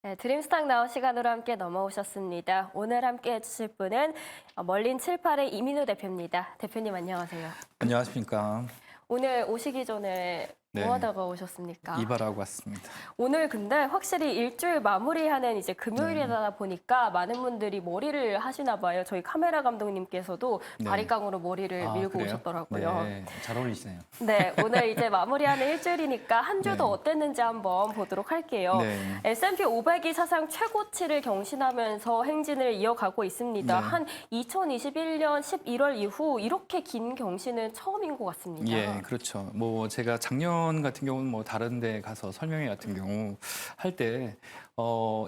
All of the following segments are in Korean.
네, 드림스탁 나온 시간으로 함께 넘어오셨습니다. 오늘 함께 해주실 분은 멀린 78의 이민우 대표입니다. 대표님 안녕하세요. 안녕하십니까. 오늘 오시기 전에 뭐 네, 하다가 오셨습니까? 이발하고 왔습니다. 오늘 근데 확실히 일주일 마무리하는 이제 네, 금요일이다 보니까 많은 분들이 머리를 하시나 봐요. 저희 카메라 감독님께서도 네. 바리깡으로 머리를 밀고 그래요? 오셨더라고요. 네, 잘 어울리시네요. 네, 오늘 이제 마무리하는 일주일이니까 한 주도 네. 어땠는지 한번 보도록 할게요. 네. S&P 500이 사상 최고치를 경신하면서 행진을 이어가고 있습니다. 네. 한 2021년 11월 이후 이렇게 긴 경신은 처음인 것 같습니다. 예, 그렇죠. 뭐 제가 작년 같은 경우는 뭐 다른 데 가서 설명회 같은 경우 할 때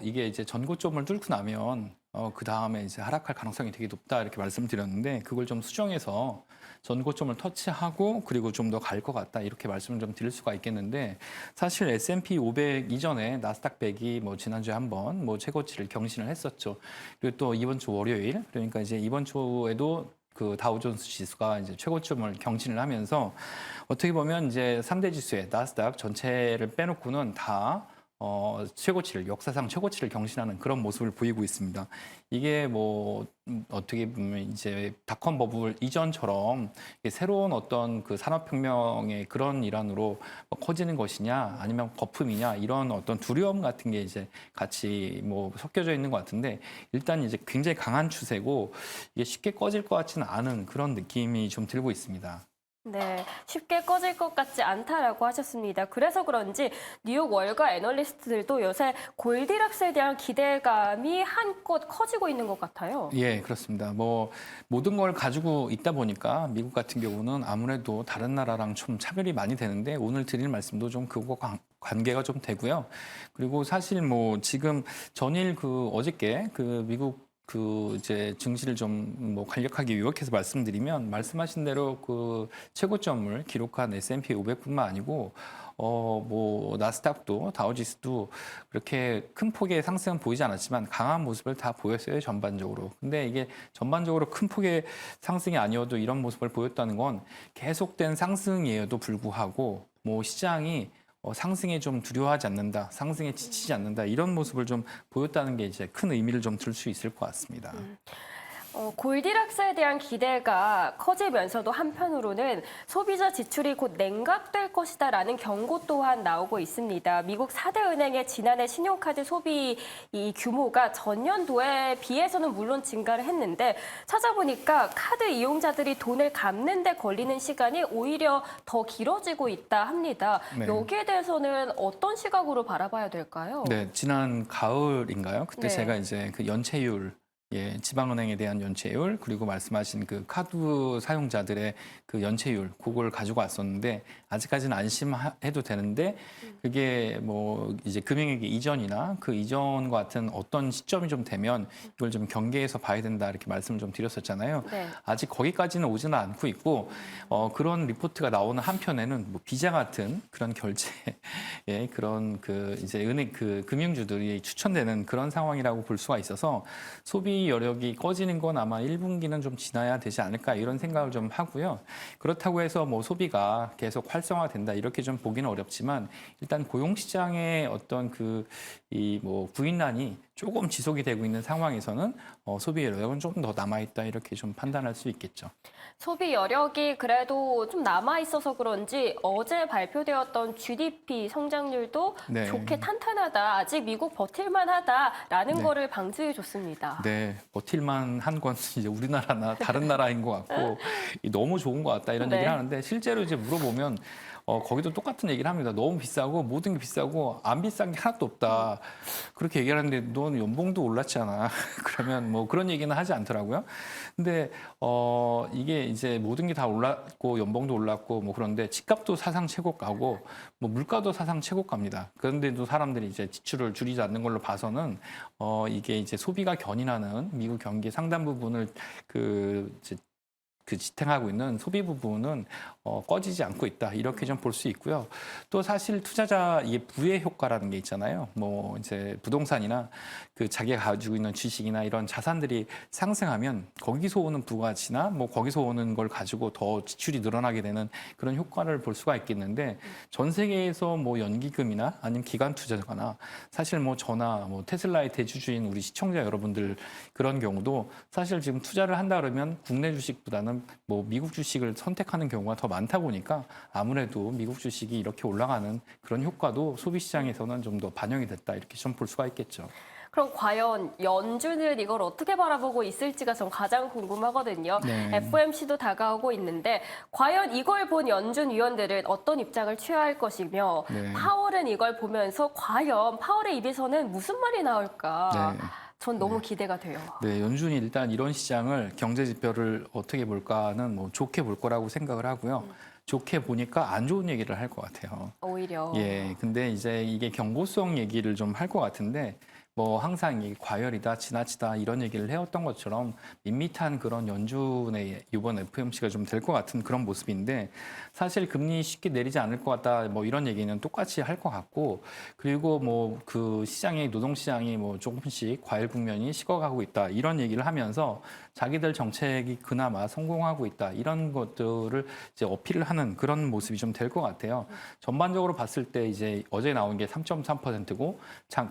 이게 이제 전고점을 뚫고 나면 그 다음에 이제 하락할 가능성이 되게 높다 이렇게 말씀드렸는데 그걸 좀 수정해서 전고점을 터치하고 그리고 좀 더 갈 것 같다 이렇게 말씀을 좀 드릴 수가 있겠는데 사실 S&P 500 이전에 나스닥 100이 뭐 지난주에 한번 뭐 최고치를 경신을 했었죠. 그리고 또 이번 주 월요일 그러니까 이제 이번 주에도 그 다우존스 지수가 이제 최고점을 경신을 하면서 어떻게 보면 이제 3대 지수의 나스닥 전체를 빼놓고는 다 최고치를 역사상 최고치를 경신하는 그런 모습을 보이고 있습니다. 이게 뭐 어떻게 보면 이제 닷컴 버블 이전처럼 새로운 어떤 그 산업혁명의 그런 일환으로 커지는 것이냐 아니면 거품이냐 이런 어떤 두려움 같은 게 이제 같이 뭐 섞여져 있는 것 같은데 일단 이제 굉장히 강한 추세고 이게 쉽게 꺼질 것 같지는 않은 그런 느낌이 좀 들고 있습니다. 네, 쉽게 꺼질 것 같지 않다라고 하셨습니다. 그래서 그런지 뉴욕 월가 애널리스트들도 요새 골디락스에 대한 기대감이 한껏 커지고 있는 것 같아요. 예, 그렇습니다. 뭐 모든 걸 가지고 있다 보니까 미국 같은 경우는 아무래도 다른 나라랑 좀 차별이 많이 되는데 오늘 드릴 말씀도 좀 그거 관계가 좀 되고요. 그리고 사실 뭐 지금 전일 그 어저께 그 미국 그 이제 증시를 좀 뭐 간략하게 요약해서 말씀드리면 말씀하신 대로 그 최고점을 기록한 S&P 500뿐만 아니고 뭐 나스닥도 다우지수도 그렇게 큰 폭의 상승은 보이지 않았지만 강한 모습을 다 보였어요 전반적으로. 근데 이게 전반적으로 큰 폭의 상승이 아니어도 이런 모습을 보였다는 건 계속된 상승이에도 불구하고 뭐 시장이 상승에 좀 두려워하지 않는다, 상승에 지치지 않는다 이런 모습을 좀 보였다는 게 이제 큰 의미를 좀 들 수 있을 것 같습니다. 골디락스에 대한 기대가 커지면서도 한편으로는 소비자 지출이 곧 냉각될 것이다라는 경고 또한 나오고 있습니다. 미국 4대 은행의 지난해 신용카드 소비 이 규모가 전년도에 비해서는 물론 증가를 했는데 찾아보니까 카드 이용자들이 돈을 갚는 데 걸리는 시간이 오히려 더 길어지고 있다 합니다. 네. 여기에 대해서는 어떤 시각으로 바라봐야 될까요? 네, 지난 가을인가요? 그때 네. 제가 이제 그 연체율, 예, 지방은행에 대한 연체율, 그리고 말씀하신 그 카드 사용자들의 그 연체율, 그걸 가지고 왔었는데, 아직까지는 안심해도 되는데, 그게 뭐 이제 금융위기 이전이나 그 이전 같은 어떤 시점이 좀 되면 이걸 좀 경계해서 봐야 된다, 이렇게 말씀을 좀 드렸었잖아요. 네. 아직 거기까지는 오지는 않고 있고, 그런 리포트가 나오는 한편에는 뭐 비자 같은 그런 결제, 예, 그런 그 이제 은행 그 금융주들이 추천되는 그런 상황이라고 볼 수가 있어서 소비 여력이 꺼지는 건 아마 1분기는 좀 지나야 되지 않을까 이런 생각을 좀 하고요. 그렇다고 해서 뭐 소비가 계속 활성화된다 이렇게 좀 보기는 어렵지만 일단 고용 시장의 어떤 그 이 뭐 부인난이 조금 지속이 되고 있는 상황에서는 소비 여력은 조금 더 남아 있다 이렇게 좀 판단할 수 있겠죠. 소비 여력이 그래도 좀 남아 있어서 그런지 어제 발표되었던 GDP 성장률도 네. 좋게 탄탄하다. 아직 미국 버틸만 하다라는 네. 거를 방지해 줬습니다. 네, 버틸만 한 건 이제 우리나라나 다른 나라인 것 같고 너무 좋은 것 같다 이런 네. 얘기를 하는데 실제로 이제 물어보면 거기도 똑같은 얘기를 합니다. 너무 비싸고 모든 게 비싸고 안 비싼 게 하나도 없다. 그렇게 얘기를 하는데 넌 연봉도 올랐잖아. 그러면 뭐 그런 얘기는 하지 않더라고요. 근데 이게 이제 모든 게 다 올랐고 연봉도 올랐고 뭐 그런데 집값도 사상 최고가고 뭐 물가도 사상 최고가입니다. 그런데도 사람들이 이제 지출을 줄이지 않는 걸로 봐서는 이게 이제 소비가 견인하는 미국 경기 상당 부분을 그 이제 그 지탱하고 있는 소비 부분은 꺼지지 않고 있다. 이렇게 좀 볼 수 있고요. 또 사실 투자자 이게 부의 효과라는 게 있잖아요. 뭐 이제 부동산이나 그 자기가 가지고 있는 주식이나 이런 자산들이 상승하면 거기서 오는 부가치나 뭐 거기서 오는 걸 가지고 더 지출이 늘어나게 되는 그런 효과를 볼 수가 있겠는데 전 세계에서 뭐 연기금이나 아니면 기관 투자자거나 사실 뭐 저나 뭐 테슬라의 대주주인 우리 시청자 여러분들 그런 경우도 사실 지금 투자를 한다 그러면 국내 주식보다는 뭐 미국 주식을 선택하는 경우가 더 많다 보니까 아무래도 미국 주식이 이렇게 올라가는 그런 효과도 소비 시장에서는 좀 더 반영이 됐다 이렇게 좀 볼 수가 있겠죠. 그럼 과연 연준은 이걸 어떻게 바라보고 있을지가 전 가장 궁금하거든요. 네. FOMC도 다가오고 있는데 과연 이걸 본 연준 위원들은 어떤 입장을 취할 것이며 네. 파월은 이걸 보면서 과연 파월의 입에서는 무슨 말이 나올까? 네. 전 너무 기대가 돼요. 네, 연준이 일단 이런 시장을 경제 지표를 어떻게 볼까는 뭐 좋게 볼 거라고 생각을 하고요. 좋게 보니까 안 좋은 얘기를 할 것 같아요. 오히려. 예, 근데 이제 이게 경고성 얘기를 좀 할 것 같은데 뭐 항상 이 과열이다, 지나치다 이런 얘기를 해왔던 것처럼 밋밋한 그런 연준의 이번 FOMC가 좀 될 것 같은 그런 모습인데 사실 금리 쉽게 내리지 않을 것 같다 뭐 이런 얘기는 똑같이 할 것 같고 그리고 뭐 그 시장의 노동시장이 뭐 조금씩 과열 국면이 식어가고 있다 이런 얘기를 하면서 자기들 정책이 그나마 성공하고 있다 이런 것들을 이제 어필을 하는 그런 모습이 좀 될 것 같아요. 전반적으로 봤을 때 이제 어제 나온 게 3.3%고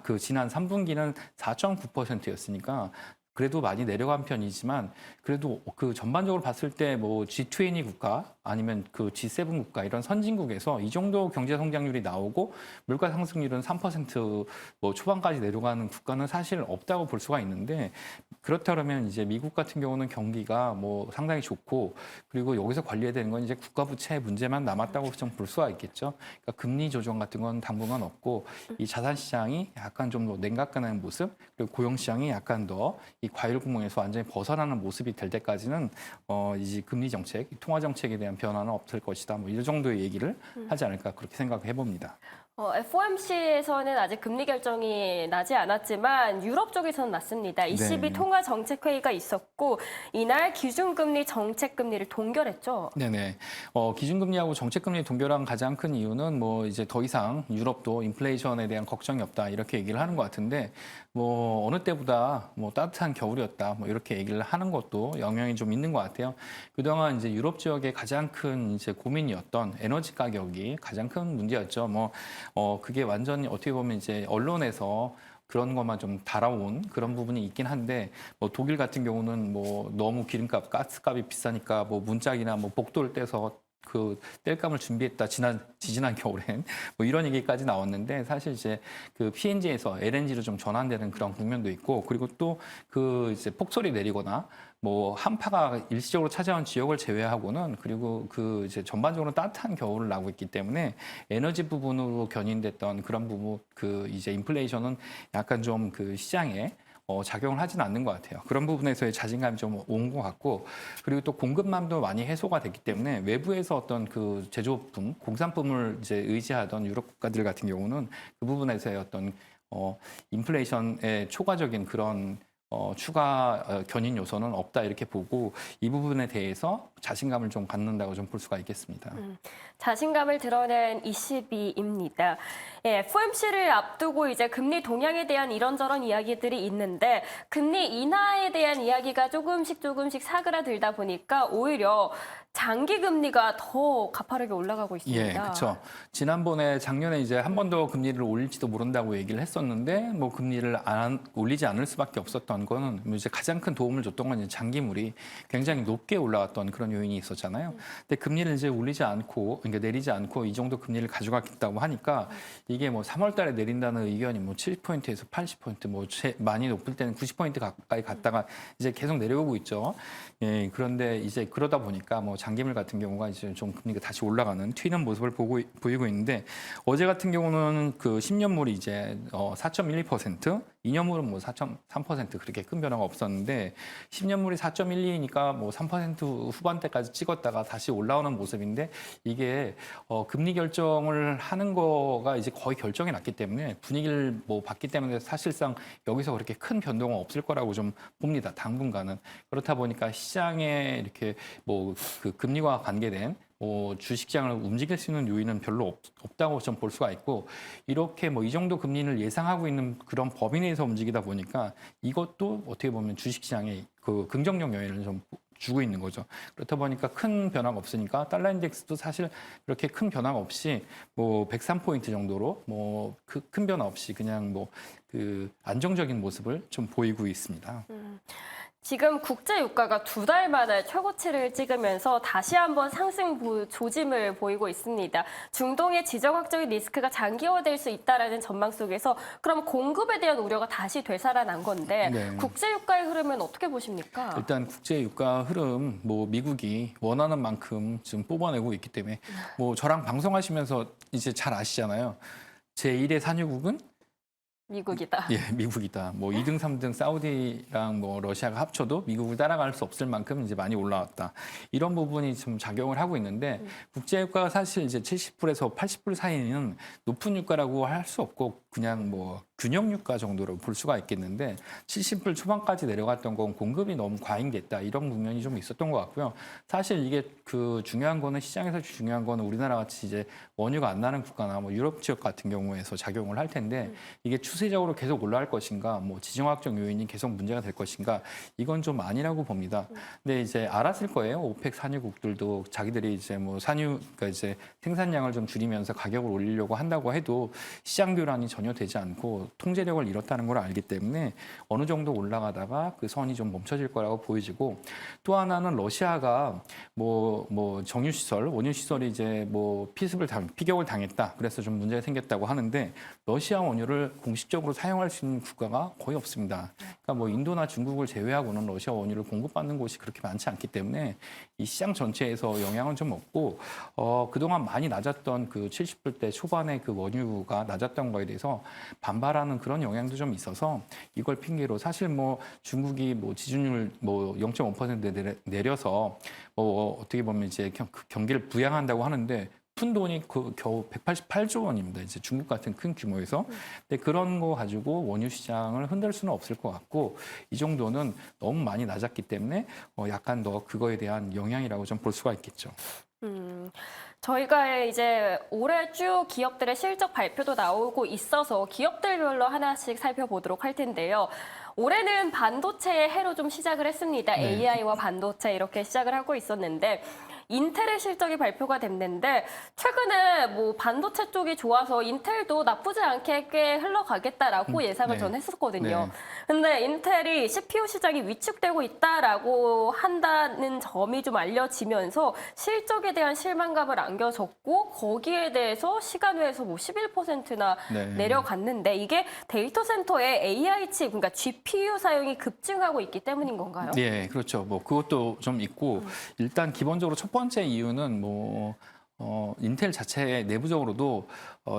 그 지난 3분기는 4.9%였으니까 그래도 많이 내려간 편이지만 그래도 그 전반적으로 봤을 때 뭐 G20 국가 아니면 그 G7 국가 이런 선진국에서 이 정도 경제 성장률이 나오고 물가 상승률은 3%뭐 초반까지 내려가는 국가는 사실 없다고 볼 수가 있는데 그렇다면 이제 미국 같은 경우는 경기가 뭐 상당히 좋고 그리고 여기서 관리해야 되는 건 이제 국가 부채 문제만 남았다고 좀 볼 수가 있겠죠. 그러니까 금리 조정 같은 건 당분간 없고 이 자산 시장이 약간 좀 더 냉각하는 모습 그리고 고용 시장이 약간 더 이 과열 구멍에서 완전히 벗어나는 모습이 될 때까지는 이제 금리 정책, 통화 정책에 대한 변화는 없을 것이다. 뭐 이 정도의 얘기를 하지 않을까 그렇게 생각해 봅니다. FOMC에서는 아직 금리 결정이 나지 않았지만 유럽 쪽에서는 났습니다. ECB 네. 통화 정책 회의가 있었고 이날 기준금리, 정책금리를 동결했죠. 네네. 기준금리하고 정책금리 동결한 가장 큰 이유는 뭐 이제 더 이상 유럽도 인플레이션에 대한 걱정이 없다 이렇게 얘기를 하는 것 같은데 뭐 어느 때보다 뭐 따뜻한 겨울이었다 뭐 이렇게 얘기를 하는 것도 영향이 좀 있는 것 같아요. 그동안 이제 유럽 지역의 가장 큰 이제 고민이었던 에너지 가격이 가장 큰 문제였죠. 그게 완전히 어떻게 보면 이제 언론에서 그런 것만 좀 달아온 그런 부분이 있긴 한데 뭐 독일 같은 경우는 뭐 너무 기름값, 가스값이 비싸니까 뭐 문짝이나 뭐 복도를 떼서 그 땔감을 준비했다 지지난 겨울엔 뭐 이런 얘기까지 나왔는데 사실 이제 그 PNG에서 LNG로 좀 전환되는 그런 국면도 있고 그리고 또 그 이제 폭설이 내리거나 뭐 한파가 일시적으로 찾아온 지역을 제외하고는 그리고 그 이제 전반적으로 따뜻한 겨울을 나고 있기 때문에 에너지 부분으로 견인됐던 그런 부분 그 이제 인플레이션은 약간 좀 그 시장에 작용을 하지는 않는 것 같아요. 그런 부분에서의 자신감이 좀 온 것 같고 그리고 또 공급망도 많이 해소가 됐기 때문에 외부에서 어떤 그 제조품, 공산품을 이제 의지하던 유럽 국가들 같은 경우는 그 부분에서의 어떤 인플레이션의 초과적인 그런 추가 견인 요소는 없다 이렇게 보고 이 부분에 대해서 자신감을 좀 갖는다고 좀 볼 수가 있겠습니다. 자신감을 드러낸 ECB입니다. 예, FOMC를 앞두고 이제 금리 동향에 대한 이런저런 이야기들이 있는데 금리 인하에 대한 이야기가 조금씩 사그라들다 보니까 오히려 장기 금리가 더 가파르게 올라가고 있습니다. 예, 그렇죠. 지난번에 작년에 이제 한 번 더 금리를 올릴지도 모른다고 얘기를 했었는데 뭐 금리를 올리지 않을 수밖에 없었던 거는 이제 가장 큰 도움을 줬던 건 이제 장기물이 굉장히 높게 올라갔던 그런 요인이 있었잖아요. 근데 금리를 이제 올리지 않고 그러니까 내리지 않고 이 정도 금리를 가져갔다고 하니까 이게 뭐 3월 달에 내린다는 의견이 뭐 70포인트에서 80포인트 뭐 많이 높을 때는 90포인트 가까이 갔다가 이제 계속 내려오고 있죠. 예, 그런데 이제 그러다 보니까 뭐 장기물 같은 경우가 이제 좀 금리가 다시 올라가는 튀는 모습을 보이고 있는데 어제 같은 경우는 그 10년물이 이제 4.12%, 2년물은 뭐 4.3% 그렇게 큰 변화가 없었는데 10년물이 4.12니까 뭐 3% 후반대까지 찍었다가 다시 올라오는 모습인데 이게 금리 결정을 하는 거가 이제 거의 결정이 났기 때문에 분위기를 뭐 봤기 때문에 사실상 여기서 그렇게 큰 변동은 없을 거라고 좀 봅니다. 당분간은. 그렇다 보니까 시장에 이렇게 뭐 그 금리와 관계된 주식시장을 움직일 수 있는 요인은 별로 없다고 좀 볼 수가 있고 이렇게 뭐 이 정도 금리를 예상하고 있는 그런 범위 내에서 움직이다 보니까 이것도 어떻게 보면 주식시장에 그 긍정적 영향을 좀 주고 있는 거죠. 그렇다 보니까 큰 변화가 없으니까 달러 인덱스도 사실 그렇게 큰 변화가 없이 뭐 103포인트 정도로 뭐 큰 변화 없이 그냥 뭐 그 안정적인 모습을 좀 보이고 있습니다. 지금 국제 유가가 2달 만에 최고치를 찍으면서 다시 한번 상승 조짐을 보이고 있습니다. 중동의 지정 확정의 리스크가 장기화될 수 있다라는 전망 속에서 그럼 공급에 대한 우려가 다시 되살아난 건데 네. 국제 유가의 흐름은 어떻게 보십니까? 일단 국제 유가 흐름 뭐 미국이 원하는 만큼 지금 뽑아내고 있기 때문에 뭐 저랑 방송하시면서 이제 잘 아시잖아요. 제1의 산유국은 미국이다. 예, 미국이다. 뭐 2등, 3등 사우디랑 뭐 러시아가 합쳐도 미국을 따라갈 수 없을 만큼 이제 많이 올라왔다. 이런 부분이 좀 작용을 하고 있는데 국제 유가가 사실 이제 70불에서 80불 사이는 높은 유가라고 할 수 없고 그냥 뭐 균형 유가 정도로 볼 수가 있겠는데 70불 초반까지 내려갔던 건 공급이 너무 과잉됐다. 이런 국면이 좀 있었던 것 같고요. 사실 이게 그 중요한 거는 시장에서 중요한 거는 우리나라 같이 이제 원유가 안 나는 국가나 뭐 유럽 지역 같은 경우에서 작용을 할 텐데 이게 추세적으로 계속 올라갈 것인가, 뭐 지정학적 요인이 계속 문제가 될 것인가, 이건 좀 아니라고 봅니다. 근데 이제 알았을 거예요. 오펙 산유국들도 자기들이 이제 뭐 그러니까 이제 생산량을 좀 줄이면서 가격을 올리려고 한다고 해도 시장 교란이 전혀 되지 않고 통제력을 잃었다는 걸 알기 때문에 어느 정도 올라가다가 그 선이 좀 멈춰질 거라고 보여지고 또 하나는 러시아가 뭐 정유시설, 원유시설이 이제 뭐 피격을 당했다. 그래서 좀 문제가 생겼다고 하는데 러시아 원유를 공식적으로 사용할 수 있는 국가가 거의 없습니다. 그러니까 뭐 인도나 중국을 제외하고는 러시아 원유를 공급받는 곳이 그렇게 많지 않기 때문에 이 시장 전체에서 영향은 좀 없고 그동안 많이 낮았던 그 70불대 초반의 그 원유가 낮았던 거에 대해서 반발하는 그런 영향도 좀 있어서 이걸 핑계로 사실 뭐 중국이 뭐 지준율 뭐 0.5% 내려서 뭐 어떻게 보면 이제 경기를 부양한다고 하는데 푼 돈이 그 겨우 188조 원입니다. 이제 중국 같은 큰 규모에서. 근데 그런 거 가지고 원유 시장을 흔들 수는 없을 것 같고 이 정도는 너무 많이 낮았기 때문에 약간 더 그거에 대한 영향이라고 좀 볼 수가 있겠죠. 저희가 이제 올해 쭉 기업들의 실적 발표도 나오고 있어서 기업들별로 하나씩 살펴보도록 할 텐데요. 올해는 반도체의 해로 좀 시작을 했습니다. 네. AI와 반도체 이렇게 시작을 하고 있었는데 인텔의 실적이 발표가 됐는데 최근에 뭐 반도체 쪽이 좋아서 인텔도 나쁘지 않게 꽤 흘러가겠다라고 예상을 네. 전 했었거든요. 네. 근데 인텔이 CPU 시장이 위축되고 있다라고 한다는 점이 좀 알려지면서 실적에 대한 실망감을 안겨졌고 거기에 대해서 시간외에서 뭐 11%나 네. 내려갔는데 이게 데이터 센터의 AI 칩, 그러니까 GPU 사용이 급증하고 있기 때문인 건가요? 네, 그렇죠. 뭐 그것도 좀 있고 일단 기본적으로 첫 번째 이유는 인텔 자체 내부적으로도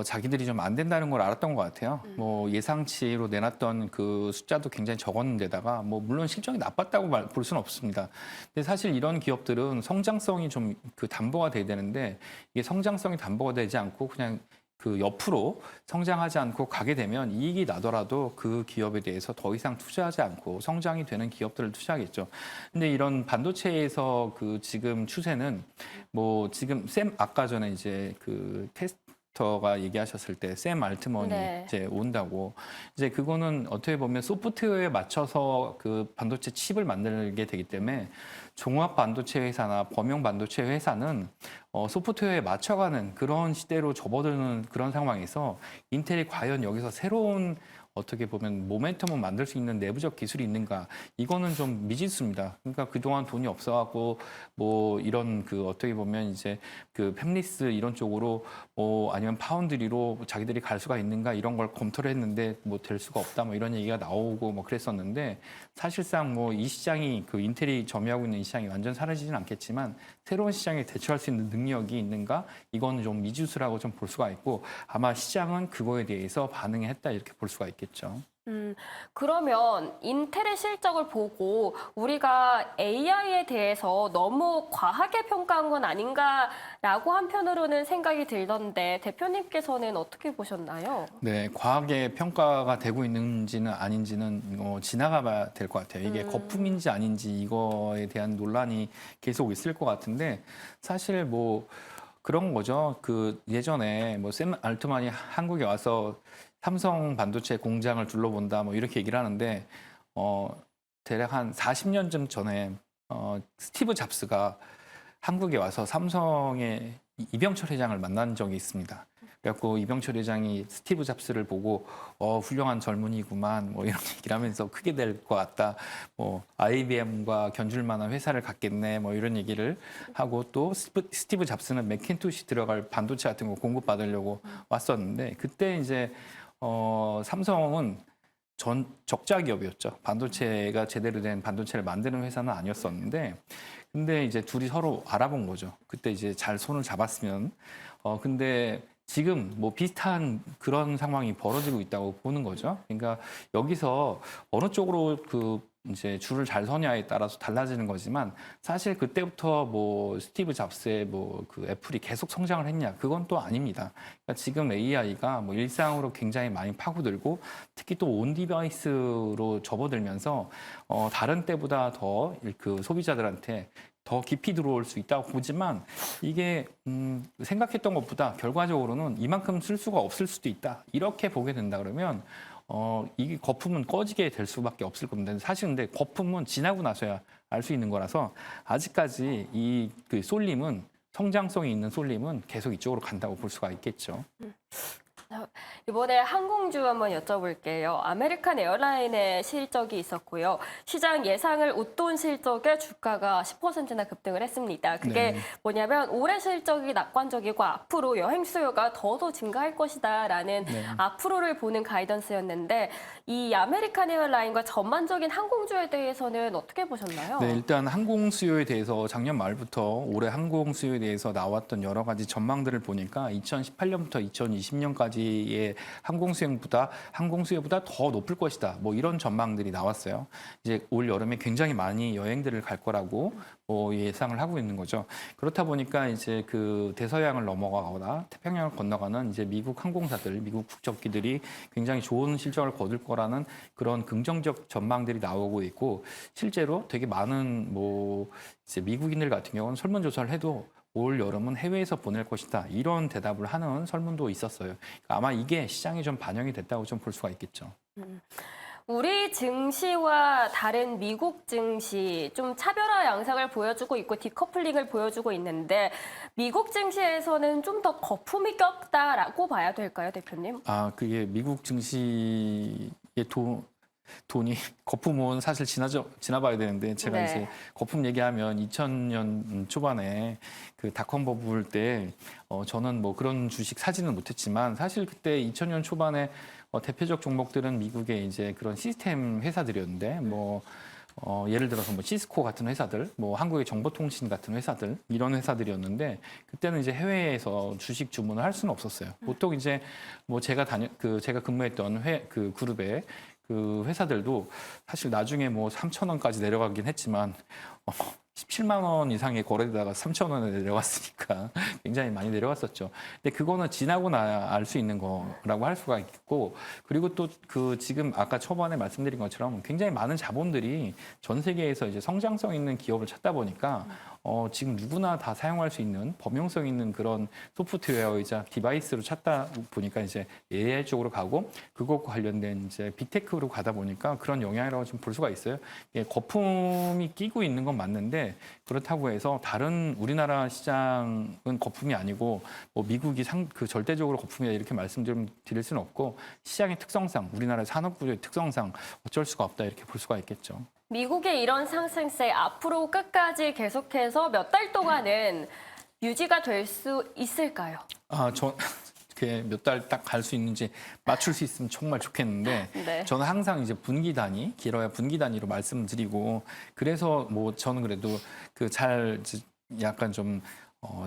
자기들이 좀 안 된다는 걸 알았던 것 같아요. 뭐 예상치로 내놨던 그 숫자도 굉장히 적었는데다가 뭐 물론 실적이 나빴다고 볼 수는 없습니다. 근데 사실 이런 기업들은 성장성이 좀 그 담보가 돼야 되는데 이게 성장성이 담보가 되지 않고 그냥 그 옆으로 성장하지 않고 가게 되면 이익이 나더라도 그 기업에 대해서 더 이상 투자하지 않고 성장이 되는 기업들을 투자하겠죠. 근데 이런 반도체에서 그 지금 추세는 뭐 지금 아까 전에 이제 그 테스터가 얘기하셨을 때 샘 알트먼이 네. 이제 온다고 이제 그거는 어떻게 보면 소프트웨어에 맞춰서 그 반도체 칩을 만들게 되기 때문에 종합 반도체 회사나 범용 반도체 회사는 소프트웨어에 맞춰가는 그런 시대로 접어드는 그런 상황에서 인텔이 과연 여기서 새로운 어떻게 보면 모멘텀을 만들 수 있는 내부적 기술이 있는가 이거는 좀 미지수입니다. 그러니까 그동안 돈이 없어갖고 뭐 이런 그 어떻게 보면 이제 그 팹리스 이런 쪽으로 아니면 파운드리로 자기들이 갈 수가 있는가 이런 걸 검토를 했는데 뭐 될 수가 없다 뭐 이런 얘기가 나오고 뭐 그랬었는데 사실상 뭐 이 시장이 그 인텔이 점유하고 있는 이 시장이 완전 사라지진 않겠지만 새로운 시장에 대처할 수 있는 능력이 있는가 이거는 좀 미지수라고 좀 볼 수가 있고 아마 시장은 그거에 대해서 반응했다 이렇게 볼 수가 있겠죠. 그러면 인텔의 실적을 보고 우리가 AI에 대해서 너무 과하게 평가한 건 아닌가라고 한편으로는 생각이 들던데 대표님께서는 어떻게 보셨나요? 네, 과하게 평가가 되고 있는지는 아닌지는 지나가 봐야 될 것 같아요. 이게 거품인지 아닌지 이거에 대한 논란이 계속 있을 것 같은데 사실 뭐 그런 거죠. 그 예전에 뭐 샘 알트만이 한국에 와서 삼성 반도체 공장을 둘러본다 뭐 이렇게 얘기를 하는데 대략 한 40년쯤 전에 스티브 잡스가 한국에 와서 삼성의 이병철 회장을 만난 적이 있습니다. 그래갖고 이병철 회장이 스티브 잡스를 보고 훌륭한 젊은이구만 뭐 이런 얘기를 하면서 크게 될 것 같다. 뭐 IBM과 견줄 만한 회사를 갖겠네 뭐 이런 얘기를 하고 또 스티브 잡스는 맥킨토시 들어갈 반도체 같은 거 공급받으려고 왔었는데 그때 이제 삼성은 적자 기업이었죠. 반도체가 제대로 된 반도체를 만드는 회사는 아니었었는데 근데 이제 둘이 서로 알아본 거죠. 그때 이제 잘 손을 잡았으면 근데 지금 뭐 비슷한 그런 상황이 벌어지고 있다고 보는 거죠. 그러니까 여기서 어느 쪽으로 그 이제 줄을 잘 서냐에 따라서 달라지는 거지만 사실 그때부터 뭐 스티브 잡스의 뭐 그 애플이 계속 성장을 했냐 그건 또 아닙니다. 그러니까 지금 AI가 뭐 일상으로 굉장히 많이 파고들고 특히 또 온 디바이스로 접어들면서 다른 때보다 더 그 소비자들한테 더 깊이 들어올 수 있다고 보지만 이게 생각했던 것보다 결과적으로는 이만큼 쓸 수가 없을 수도 있다. 이렇게 보게 된다 그러면 이게 거품은 꺼지게 될 수밖에 없을 겁니다. 사실 근데 거품은 지나고 나서야 알 수 있는 거라서 아직까지 이 그 쏠림은 성장성이 있는 쏠림은 계속 이쪽으로 간다고 볼 수가 있겠죠. 이번에 항공주 한번 여쭤볼게요. 아메리칸 에어라인의 실적이 있었고요. 시장 예상을 웃돈 실적에 주가가 10%나 급등을 했습니다. 그게 네. 뭐냐면 올해 실적이 낙관적이고 앞으로 여행 수요가 더더 증가할 것이다라는 네. 앞으로를 보는 가이던스였는데 이 아메리칸 에어라인과 전반적인 항공주에 대해서는 어떻게 보셨나요? 네, 일단 항공 수요에 대해서 작년 말부터 올해 항공 수요에 대해서 나왔던 여러 가지 전망들을 보니까 2018년부터 2020년까지의 항공 수요보다 더 높을 것이다. 뭐 이런 전망들이 나왔어요. 이제 올 여름에 굉장히 많이 여행들을 갈 거라고 예상을 하고 있는 거죠. 그렇다 보니까 이제 그 대서양을 넘어가거나 태평양을 건너가는 이제 미국 항공사들, 미국 국적기들이 굉장히 좋은 실적을 거둘 거라는 그런 긍정적 전망들이 나오고 있고 실제로 되게 많은 뭐 이제 미국인들 같은 경우는 설문조사를 해도 올 여름은 해외에서 보낼 것이다. 이런 대답을 하는 설문도 있었어요. 그러니까 아마 이게 시장에 좀 반영이 됐다고 좀 볼 수가 있겠죠. 우리 증시와 다른 미국 증시 좀 차별화 양상을 보여주고 있고 디커플링을 보여주고 있는데 미국 증시에서는 좀 더 거품이 꼈다라고 봐야 될까요, 대표님? 그게 미국 증시의 돈이 거품은 사실 지나봐야 되는데 제가 네. 이제 거품 얘기하면 2000년 초반에 그 닷컴 버블 때 저는 뭐 그런 주식 사지는 못했지만 사실 그때 2000년 초반에 대표적 종목들은 미국의 이제 그런 시스템 회사들이었는데 뭐 예를 들어서 뭐 시스코 같은 회사들, 뭐 한국의 정보통신 같은 회사들 이런 회사들이었는데 그때는 이제 해외에서 주식 주문을 할 수는 없었어요. 보통 이제 뭐 제가 근무했던 그 그룹에 그 회사들도 사실 나중에 뭐 3,000원까지 내려가긴 했지만 17만 원 이상의 거래되다가 3천 원에 내려갔으니까 굉장히 많이 내려갔었죠. 근데 그거는 지나고 나야 알 수 있는 거라고 할 수가 있고 그리고 또 그 지금 아까 초반에 말씀드린 것처럼 굉장히 많은 자본들이 전 세계에서 이제 성장성 있는 기업을 찾다 보니까 지금 누구나 다 사용할 수 있는 범용성 있는 그런 소프트웨어이자 디바이스로 찾다 보니까 이제 AI 쪽으로 가고 그것과 관련된 이제 빅테크로 가다 보니까 그런 영향이라고 좀 볼 수가 있어요. 예, 거품이 끼고 있는 건 맞는데 그렇다고 해서 다른 우리나라 시장은 거품이 아니고 뭐 미국이 그 절대적으로 거품이다 이렇게 말씀 좀 드릴 수는 없고 시장의 특성상 우리나라 산업 구조의 특성상 어쩔 수가 없다 이렇게 볼 수가 있겠죠. 미국의 이런 상승세 앞으로 끝까지 계속해서 몇 달 동안은 유지가 될 수 있을까요? 몇 달 딱 갈 수 있는지 맞출 수 있으면 정말 좋겠는데 네. 저는 항상 이제 분기 단위, 길어야 분기 단위로 말씀드리고 그래서 뭐 저는 그래도 약간 좀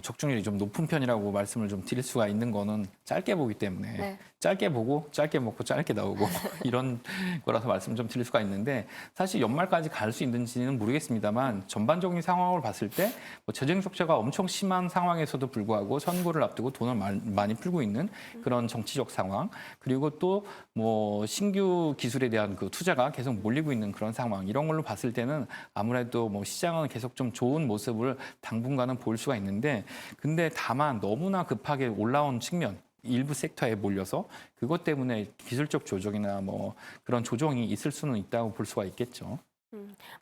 적중률이 좀 높은 편이라고 말씀을 좀 드릴 수가 있는 거는 짧게 보기 때문에 네. 짧게 보고 짧게 먹고 짧게 나오고 이런 거라서 말씀 좀 드릴 수가 있는데 사실 연말까지 갈 수 있는지는 모르겠습니다만 전반적인 상황을 봤을 때 뭐 재정 적자가 엄청 심한 상황에서도 불구하고 선거를 앞두고 돈을 많이 풀고 있는 그런 정치적 상황 그리고 또 뭐 신규 기술에 대한 그 투자가 계속 몰리고 있는 그런 상황 이런 걸로 봤을 때는 아무래도 뭐 시장은 계속 좀 좋은 모습을 당분간은 볼 수가 있는데 근데 다만 너무나 급하게 올라온 측면 일부 섹터에 몰려서 그것 때문에 기술적 조정이나 뭐 그런 조정이 있을 수는 있다고 볼 수가 있겠죠.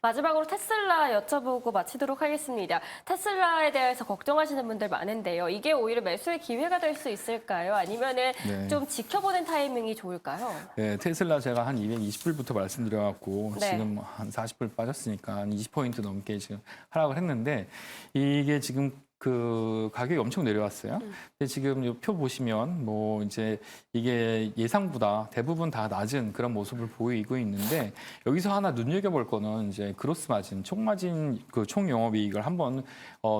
마지막으로 테슬라 여쭤보고 마치도록 하겠습니다. 테슬라에 대해서 걱정하시는 분들 많은데요. 이게 오히려 매수의 기회가 될 수 있을까요? 아니면은 네. 좀 지켜보는 타이밍이 좋을까요? 네, 테슬라 제가 한 220불부터 말씀드려갖고 네. 지금 한 40불 빠졌으니까 한 20포인트 넘게 지금 하락을 했는데 이게 지금 그 가격이 엄청 내려왔어요. 근데 지금 이 표 보시면 뭐 이제 이게 예상보다 대부분 다 낮은 그런 모습을 보이고 있는데 여기서 하나 눈여겨볼 거는 이제 그로스 마진, 총 마진 그 총 영업이익을 한번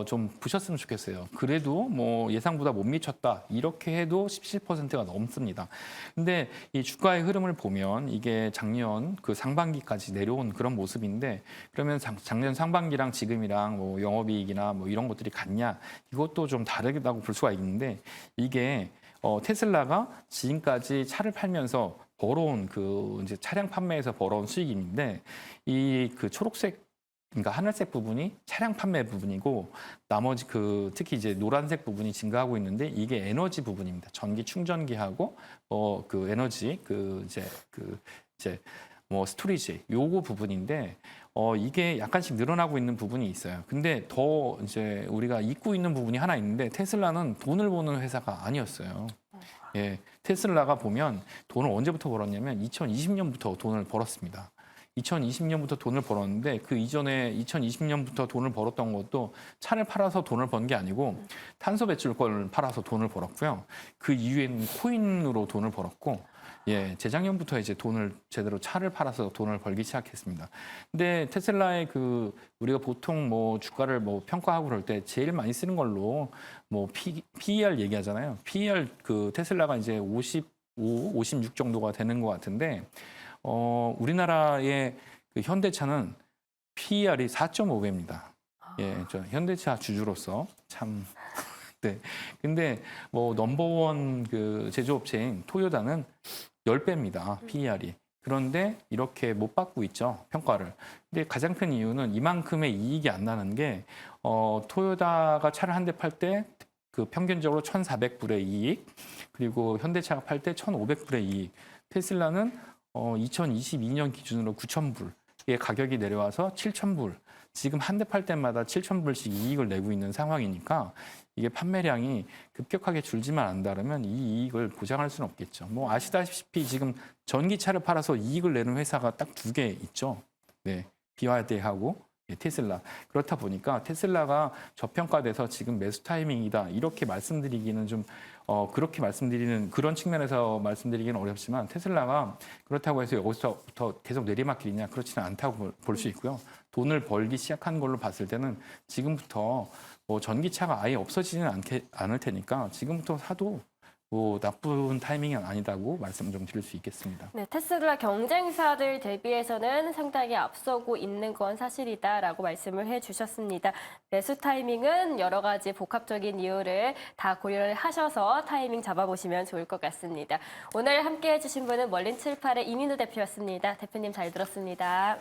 좀 보셨으면 좋겠어요. 그래도 뭐 예상보다 못 미쳤다 이렇게 해도 17%가 넘습니다. 근데 이 주가의 흐름을 보면 이게 작년 그 상반기까지 내려온 그런 모습인데 그러면 작년 상반기랑 지금이랑 뭐 영업이익이나 뭐 이런 것들이 같냐? 이것도 좀 다르다고 볼 수가 있는데 이게 테슬라가 지금까지 차를 팔면서 벌어온 그 이제 차량 판매에서 벌어온 수익인데 이 그 초록색 그러니까 하늘색 부분이 차량 판매 부분이고 나머지 그 특히 이제 노란색 부분이 증가하고 있는데 이게 에너지 부분입니다. 전기 충전기하고 그 에너지 이제 뭐 스토리지 요거 부분인데 이게 약간씩 늘어나고 있는 부분이 있어요. 근데 더 이제 우리가 잊고 있는 부분이 하나 있는데 테슬라는 돈을 버는 회사가 아니었어요. 예, 테슬라가 보면 돈을 언제부터 벌었냐면 2020년부터 돈을 벌었습니다. 2020년부터 돈을 벌었는데 그 이전에 2020년부터 돈을 벌었던 것도 차를 팔아서 돈을 번 게 아니고 탄소 배출권을 팔아서 돈을 벌었고요. 그 이후에는 코인으로 돈을 벌었고 예, 재작년부터 이제 돈을 제대로 차를 팔아서 돈을 벌기 시작했습니다. 근데 테슬라의 그 우리가 보통 뭐 주가를 뭐 평가하고 그럴 때 제일 많이 쓰는 걸로 뭐 PER 얘기하잖아요. PER 그 테슬라가 이제 55, 56 정도가 되는 것 같은데 우리나라의 그 현대차는 PER이 4.5배입니다. 예, 저 현대차 주주로서 참 네. 근데 뭐 넘버원 그 제조업체인 토요다는 10배입니다. PER이. 그런데 이렇게 못 받고 있죠. 평가를. 근데 가장 큰 이유는 이만큼의 이익이 안 나는 게 토요다가 차를 한 대 팔 때 그 평균적으로 1,400불의 이익, 그리고 현대차가 팔 때 1,500불의 이익. 테슬라는 2022년 기준으로 9,000불의 가격이 내려와서 7,000불. 지금 한 대 팔 때마다 7,000불씩 이익을 내고 있는 상황이니까 이게 판매량이 급격하게 줄지만 않다면 이 이익을 보장할 수는 없겠죠. 뭐 아시다시피 지금 전기차를 팔아서 이익을 내는 회사가 딱 2개 있죠. 네, BYD하고 테슬라. 그렇다 보니까 테슬라가 저평가돼서 지금 매수 타이밍이다 이렇게 말씀드리기는 좀 그렇게 말씀드리는 그런 측면에서 말씀드리기는 어렵지만 테슬라가 그렇다고 해서 여기서부터 계속 내리막길이냐 그렇지는 않다고 볼 수 있고요. 돈을 벌기 시작한 걸로 봤을 때는 지금부터 뭐 전기차가 아예 없어지지는 않을 테니까 지금부터 사도 뭐 나쁜 타이밍은 아니다고 말씀 좀 드릴 수 있겠습니다. 네, 테슬라 경쟁사들 대비해서는 상당히 앞서고 있는 건 사실이다라고 말씀을 해주셨습니다. 매수 타이밍은 여러 가지 복합적인 이유를 다 고려를 하셔서 타이밍 잡아보시면 좋을 것 같습니다. 오늘 함께해 주신 분은 멀린 78의 이민우 대표였습니다. 대표님 잘 들었습니다.